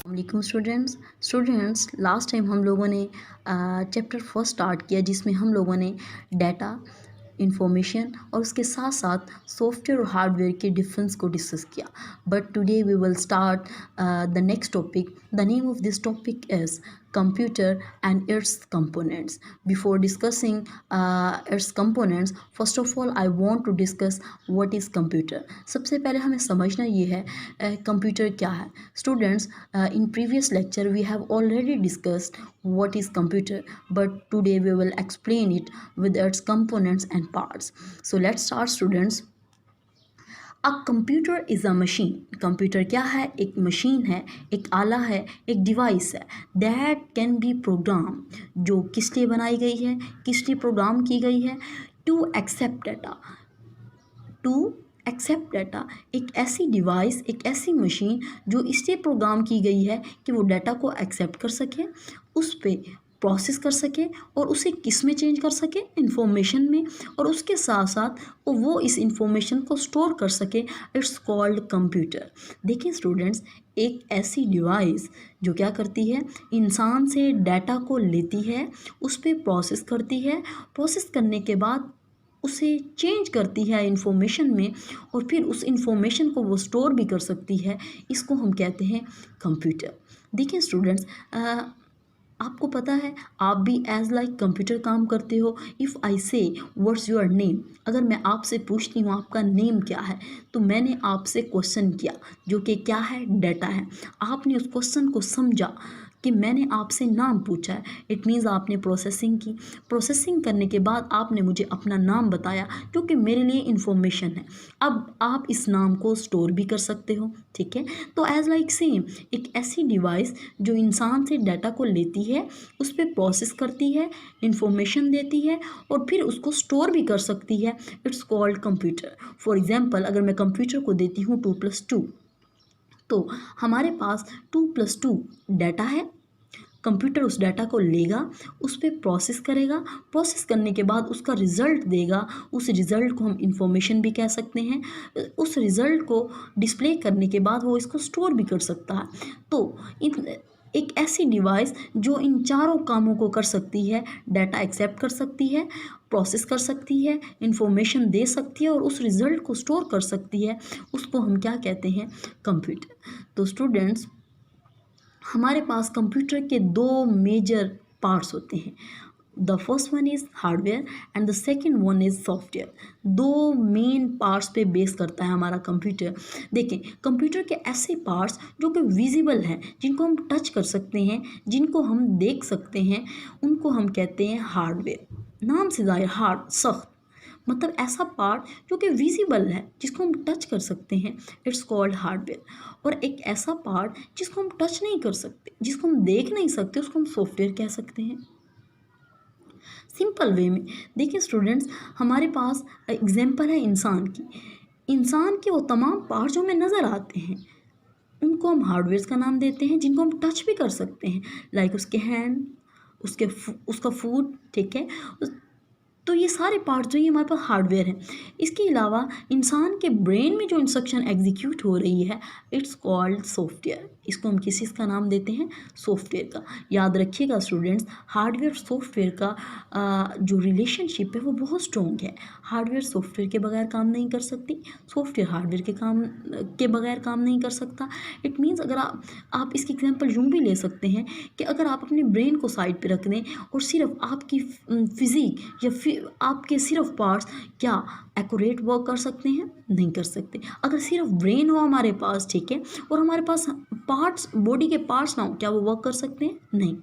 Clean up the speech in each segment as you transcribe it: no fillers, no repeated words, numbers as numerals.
वालेकुम students last time हम लोगों ने चैप्टर फर्स्ट स्टार्ट किया जिसमें हम लोगों ने डाटा इंफॉर्मेशन और उसके साथ साथ सॉफ्टवेयर और हार्डवेयर के डिफरेंस को डिस्कस किया. But today we will start the next topic. The name of this topic is computer and its components. Before discussing its components, first of all I want to discuss what is computer. सबसे पहले हमें समझना ये है computer क्या है. Students, in previous lecture we have already discussed what is computer, but today we will explain it with its components and parts. So let's start students. A computer is a machine. Computer क्या है? एक machine है, एक आला है, एक device है that can be programme. जो किस लिए बनाई गई है, किस लिए प्रोग्राम की गई है? To accept data. To accept data. एक ऐसी डिवाइस, एक ऐसी मशीन जो इसलिए प्रोग्राम की गई है कि वो डाटा को एक्सेप्ट कर सके, उस पर प्रोसेस कर सके और उसे किस में चेंज कर सके? इंफॉर्मेशन में. और उसके साथ साथ वो इस इंफॉर्मेशन को स्टोर कर सके. It's called computer. देखिए स्टूडेंट्स, एक ऐसी डिवाइस जो क्या करती है, इंसान से डाटा को लेती है, उस पर प्रोसेस करती है, प्रोसेस करने के बाद उसे चेंज करती है इंफॉर्मेशन में और फिर उस इंफॉर्मेशन को वो स्टोर भी कर सकती है. इसको हम कहते हैं कंप्यूटर. देखिए स्टूडेंट्स, आपको पता है आप भी एज लाइक कंप्यूटर काम करते हो. इफ़ आई से व्हाट्स योर नेम, अगर मैं आपसे पूछती हूँ आपका नेम क्या है, तो मैंने आपसे क्वेश्चन किया जो कि क्या है? डाटा है. आपने उस क्वेश्चन को समझा कि मैंने आपसे नाम पूछा है. इट मीन्स आपने प्रोसेसिंग की. प्रोसेसिंग करने के बाद आपने मुझे अपना नाम बताया जो कि मेरे लिए इन्फॉर्मेशन है. अब आप इस नाम को स्टोर भी कर सकते हो. ठीक है. तो एज लाइक सेम एक ऐसी डिवाइस जो इंसान से डाटा को लेती है, उस पर प्रोसेस करती है, इंफॉर्मेशन देती है और फिर उसको स्टोर भी कर सकती है. It's called computer. For example, अगर मैं कंप्यूटर को देती हूँ 2+2, तो हमारे पास 2+2 डाटा है. कंप्यूटर उस डाटा को लेगा, उस पर प्रोसेस करेगा, प्रोसेस करने के बाद उसका रिज़ल्ट देगा. उस रिज़ल्ट को हम इंफॉर्मेशन भी कह सकते हैं. उस रिज़ल्ट को डिस्प्ले करने के बाद वो इसको स्टोर भी कर सकता है. तो एक ऐसी डिवाइस जो इन चारों कामों को कर सकती है, डाटा एक्सेप्ट कर सकती है, प्रोसेस कर सकती है, इंफॉर्मेशन दे सकती है और उस रिज़ल्ट को स्टोर कर सकती है, उसको हम क्या कहते हैं? कंप्यूटर. तो स्टूडेंट्स, हमारे पास कंप्यूटर के दो मेजर पार्ट्स होते हैं. The first one is hardware and the second one is software. दो मेन पार्ट्स पे बेस करता है हमारा कंप्यूटर. देखें, कंप्यूटर के ऐसे पार्ट्स जो कि विजिबल हैं, जिनको हम टच कर सकते हैं, जिनको हम देख सकते हैं, उनको हम कहते हैं हार्डवेयर. नाम से ज़ाहिर, हार्ड, सख्त, मतलब ऐसा पार्ट जो कि विजिबल है, जिसको हम टच कर सकते हैं, इट्स कॉल्ड हार्डवेयर. और एक ऐसा पार्ट जिसको हम टच नहीं कर सकते, जिसको हम देख नहीं सकते, उसको हम सॉफ्टवेयर कह सकते हैं. सिंपल वे में देखिए स्टूडेंट्स, हमारे पास एग्जाम्पल है इंसान की. इंसान के वो तमाम पार्ट जो हमें नज़र आते हैं, उनको हम हार्डवेयर का नाम देते हैं, जिनको हम टच भी कर सकते हैं, लाइक उसके हैंड, उसका फूड. ठीक है. तो ये सारे पार्ट्स जो ये हमारे पास हार्डवेयर हैं. इसके अलावा इंसान के ब्रेन में जो इंस्ट्रक्शन एग्जीक्यूट हो रही है, इट्स कॉल्ड सॉफ्टवेयर. इसको हम किस चीज़ का नाम देते हैं? सॉफ्टवेयर का. याद रखिएगा स्टूडेंट्स, हार्डवेयर सॉफ्टवेयर का जो रिलेशनशिप है वो बहुत स्ट्रॉन्ग है. हार्डवेयर सॉफ्टवेयर के बगैर काम नहीं कर सकती, सॉफ्टवेयर हार्डवेयर के बगैर काम नहीं कर सकता. इट मीन्स अगर आप इसकी एग्जांपल यूँ भी ले सकते हैं कि अगर आप अपने ब्रेन को साइड पे रख दें और सिर्फ आपकी फिज़िक या आपके सिर्फ पार्ट्स क्या एक्यूरेट वर्क कर सकते हैं? नहीं कर सकते. अगर सिर्फ ब्रेन हो हमारे पास, ठीक है, और हमारे पास पार्ट्स, बॉडी के पार्ट्स ना हो, क्या वो वर्क कर सकते हैं? नहीं.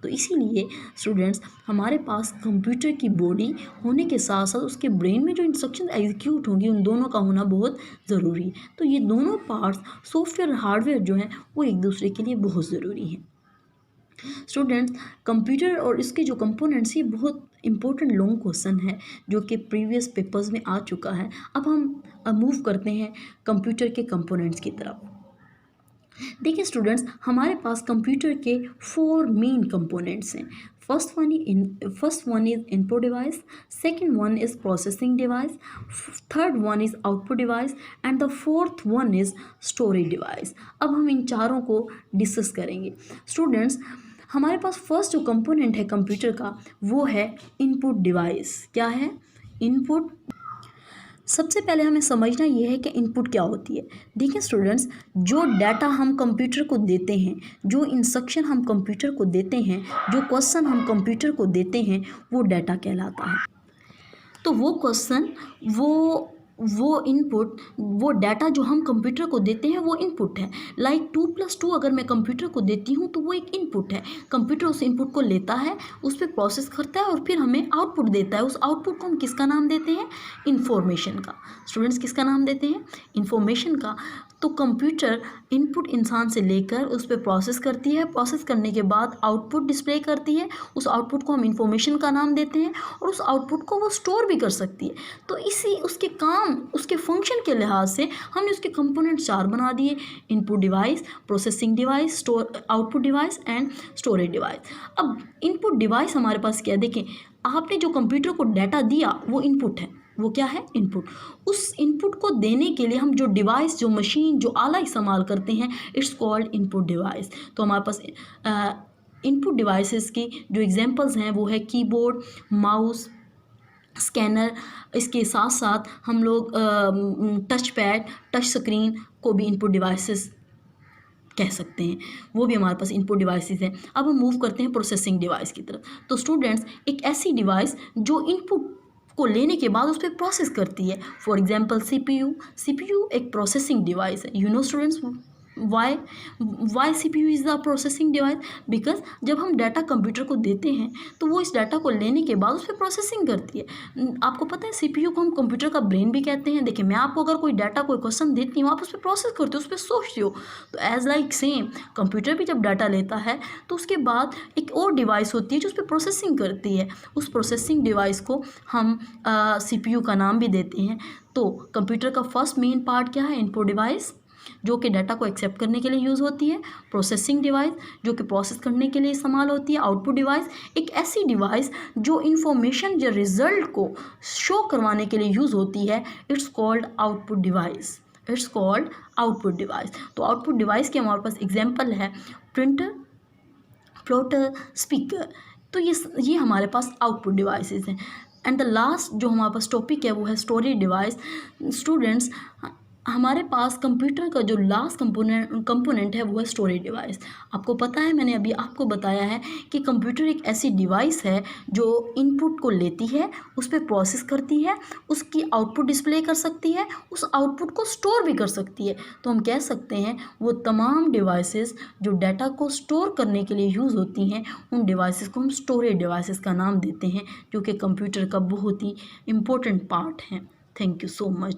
तो इसीलिए स्टूडेंट्स, हमारे पास कंप्यूटर की बॉडी होने के साथ साथ उसके ब्रेन में जो इंस्ट्रक्शन एग्जीक्यूट होंगी, उन दोनों का होना बहुत ज़रूरी है. तो ये दोनों पार्ट्स, सॉफ्टवेयर हार्डवेयर जो हैं, वो एक दूसरे के लिए बहुत ज़रूरी हैं. स्टूडेंट्स, कंप्यूटर और इसके जो कंपोनेंट्स, ये बहुत इंपॉर्टेंट लॉन्ग क्वेश्चन है जो कि प्रीवियस पेपर्स में आ चुका है. अब हम मूव करते हैं कंप्यूटर के कंपोनेंट्स की तरफ. देखिए स्टूडेंट्स, हमारे पास कंप्यूटर के 4 मेन कंपोनेंट्स हैं. First one is input device, second one is processing device, third one is output device and the fourth one is storage device. अब हम इन चारों को डिस्कस करेंगे स्टूडेंट्स। हमारे पास फर्स्ट जो कंपोनेंट है कंप्यूटर का वो है इनपुट डिवाइस। क्या है? इनपुट। सबसे पहले हमें समझना ये है कि इनपुट क्या होती है। देखिए स्टूडेंट्स, जो डाटा हम कंप्यूटर को देते हैं, जो इंस्ट्रक्शन हम कंप्यूटर को देते हैं, जो क्वेश्चन हम कंप्यूटर को देते हैं वो डाटा कहलाता है। तो वो क्वेश्चन, वो इनपुट, वो डाटा जो हम कंप्यूटर को देते हैं वो इनपुट है। लाइक 2+2 अगर मैं कंप्यूटर को देती हूँ तो वो एक इनपुट है। कंप्यूटर उस इनपुट को लेता है, उस पर प्रोसेस करता है और फिर हमें आउटपुट देता है। उस आउटपुट को हम किसका नाम देते हैं? इन्फॉर्मेशन का। स्टूडेंट्स, किसका नाम देते हैं? इन्फॉर्मेशन का। तो कंप्यूटर इनपुट इंसान से लेकर उस पर प्रोसेस करती है, प्रोसेस करने के बाद आउटपुट डिस्प्ले करती है। उस आउटपुट को हम इन्फॉर्मेशन का नाम देते हैं और उस आउटपुट को वो स्टोर भी कर सकती है। तो इसी उसके काम, उसके फंक्शन के लिहाज से हमने उसके कंपोनेंट 4 बना दिए: input device, processing device, output device and storage device. अब इनपुट डिवाइस हमारे पास क्या है? देखें, आपने जो कंप्यूटर को डाटा दिया वो इनपुट है। वो क्या है? इनपुट। उस इनपुट को देने के लिए हम जो डिवाइस, जो मशीन, जो आला इस्तेमाल करते हैं, इट्स कॉल्ड इनपुट डिवाइस। तो हमारे पास इनपुट डिवाइसेस की जो एग्जांपल्स हैं वो है कीबोर्ड, माउस, स्कैनर। इसके साथ साथ हम लोग टच पैड, टच स्क्रीन को भी इनपुट डिवाइसेस कह सकते हैं। वो भी हमारे पास इनपुट डिवाइसेस हैं। अब हम मूव करते हैं प्रोसेसिंग डिवाइस की तरफ। तो स्टूडेंट्स, एक ऐसी डिवाइस जो इनपुट को लेने के बाद उस पर प्रोसेस करती है। फॉर एग्जांपल सीपीयू एक प्रोसेसिंग डिवाइस है। You know students, why CPU is the processing device? Because जब हम डाटा कंप्यूटर को देते हैं तो वो इस डाटा को लेने के बाद उस पर प्रोसेसिंग करती है। आपको पता है CPU को हम कंप्यूटर का ब्रेन भी कहते हैं। देखिए, मैं आपको अगर कोई डाटा, कोई क्वेश्चन देती हूँ, आप उस पर प्रोसेस करते हो, उस पर सोचते हो। तो एज लाइक सेम, कंप्यूटर भी जब डाटा लेता है तो उसके बाद एक और डिवाइस होती है जो उस पर प्रोसेसिंग करती है। उस प्रोसेसिंग डिवाइस को हम CPU का नाम भी देते हैं। तो कंप्यूटर का फर्स्ट मेन पार्ट क्या है? इनपुट डिवाइस, जो कि डाटा को एक्सेप्ट करने के लिए यूज़ होती है। प्रोसेसिंग डिवाइस, जो कि प्रोसेस करने के लिए इस्तेमाल होती है। आउटपुट डिवाइस, एक ऐसी डिवाइस जो इंफॉर्मेशन, जो रिजल्ट को शो करवाने के लिए यूज़ होती है। It's called output device. It's called output device. तो आउटपुट डिवाइस के हमारे पास एग्जाम्पल है प्रिंटर, प्लॉटर, स्पीकर। तो ये हमारे पास आउटपुट डिवाइसेस हैं। एंड द लास्ट जो हमारे पास टॉपिक है वो है स्टोरेज डिवाइस। स्टूडेंट्स, हमारे पास कंप्यूटर का जो लास्ट कंपोनेंट है वो है स्टोरेज डिवाइस। आपको पता है, मैंने अभी आपको बताया है कि कंप्यूटर एक ऐसी डिवाइस है जो इनपुट को लेती है, उस पर प्रोसेस करती है, उसकी आउटपुट डिस्प्ले कर सकती है, उस आउटपुट को स्टोर भी कर सकती है। तो हम कह सकते हैं वो तमाम डिवाइसेस जो डाटा को स्टोर करने के लिए यूज़ होती हैं, उन डिवाइसेस को हम स्टोरेज डिवाइसेस का नाम देते हैं, जो कि कंप्यूटर का बहुत ही इम्पोर्टेंट पार्ट है। Thank you so much.